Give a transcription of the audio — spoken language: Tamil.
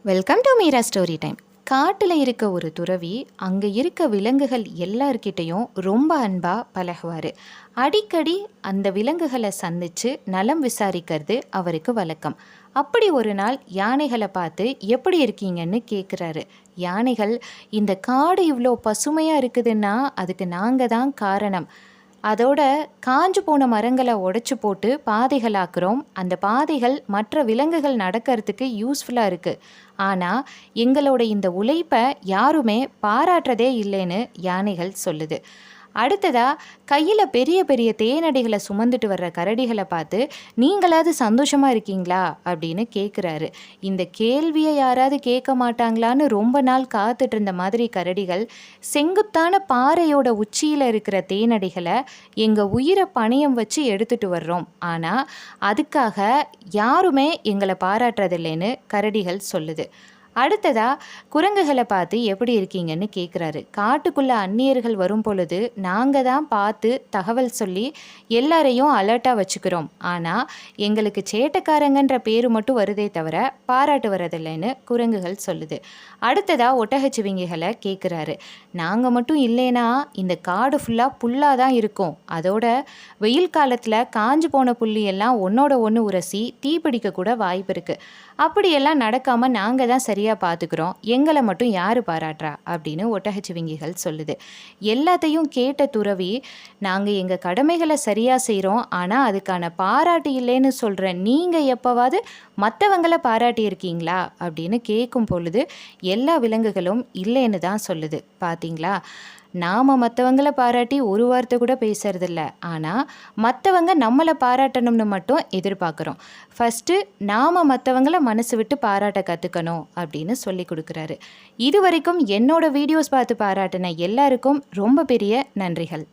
Welcome to Meera story time. காட்டில் இருக்க ஒரு துறவி அங்கே இருக்க விலங்குகள் எல்லார்கிட்டையும் ரொம்ப அன்பாக பழகுவார். அடிக்கடி அந்த விலங்குகளை சந்தித்து நலம் விசாரிக்கிறது அவருக்கு வழக்கம். அப்படி ஒரு நாள் யானைகளை பார்த்து எப்படி இருக்கீங்கன்னு கேட்குறாரு. யானைகள், இந்த காடு இவ்வளோ பசுமையாக இருக்குதுன்னா அதுக்கு நாங்கள் தான் காரணம். அதோட காஞ்சு போன மரங்களை உடைச்சு போட்டு பாதைகளாக்குறோம். அந்த பாதைகள் மற்ற விலங்குகள் நடக்கிறதுக்கு யூஸ்ஃபுல்லாக இருக்குது. ஆனால் எங்களோட இந்த உழைப்பை யாருமே பாராட்டுறதே இல்லைன்னு யானைகள் சொல்லுது. அடுத்ததாக கையில் பெரிய பெரிய தேனடிகளை சுமந்துட்டு வர்ற கரடிகளை பார்த்து நீங்களாவது சந்தோஷமாக இருக்கீங்களா அப்படின்னு கேட்குறாரு. இந்த கேள்வியை யாராவது கேட்க மாட்டாங்களான்னு ரொம்ப நாள் காத்துட்டு இருந்த மாதிரி கரடிகள் செங்குத்தான பாறையோட உச்சியில் இருக்கிற தேனடிகளை எங்கள் உயிரை பணயம் வச்சு எடுத்துகிட்டு வர்றோம், ஆனால் அதுக்காக யாருமே எங்களை பாராட்டுறதில்லைன்னு கரடிகள் சொல்லுது. அடுத்ததாக குரங்குகளை பார்த்து எப்படி இருக்கீங்கன்னு கேட்குறாரு. காட்டுக்குள்ளே அந்நியர்கள் வரும் பொழுது நாங்கள் தான் பார்த்து தகவல் சொல்லி எல்லாரையும் அலர்ட்டாக வச்சுக்கிறோம், ஆனால் எங்களுக்கு சேட்டக்காரங்கன்ற பேர் மட்டும் வருதே தவிர பாராட்டு வரதில்லைன்னு குரங்குகள் சொல்லுது. அடுத்ததாக ஒட்டகச்சிவிங்கிகளை கேட்குறாரு. நாங்கள் மட்டும் இல்லைன்னா இந்த காடு ஃபுல்லாக புல்லாக தான் இருக்கும். அதோட வெயில் காலத்தில் காஞ்சு போன புள்ளி எல்லாம் ஒன்றோட ஒன்று உரசி தீப்பிடிக்க கூட வாய்ப்பு இருக்குது. அப்படியெல்லாம் நடக்காமல் நாங்கள் தான் சரியாக பார்த்துக்கிறோம், எங்களை மட்டும் யார் பாராட்டுறா அப்படின்னு ஒட்டகச்சிவிங்கிகள் சொல்லுது. எல்லாத்தையும் கேட்ட துறவி, நாங்கள் எங்கள் கடமைகளை சரியாக செய்கிறோம், ஆனால் அதுக்கான பாராட்டு இல்லைன்னு சொல்கிற நீங்கள் எப்போவாது மற்றவங்களை பாராட்டியிருக்கீங்களா அப்படின்னு கேட்கும் பொழுது எல்லா விலங்குகளும் இல்லைன்னு தான் சொல்லுது. பார்த்தீங்களா, நாம் மற்றவங்களை பாராட்டி ஒரு வார்த்தை கூட பேசுறதில்ல, ஆனால் மற்றவங்க நம்மளை பாராட்டணும்னு மட்டும் எதிர்பார்க்குறோம். ஃபஸ்ட்டு நாம் மற்றவங்களை மனசு விட்டு பாராட்ட கற்றுக்கணும் அப்படின்னு சொல்லி கொடுக்குறாரு. இது வரைக்கும் என்னோட வீடியோஸ் பார்த்து பாராட்டின எல்லாருக்கும் ரொம்ப பெரிய நன்றிகள்.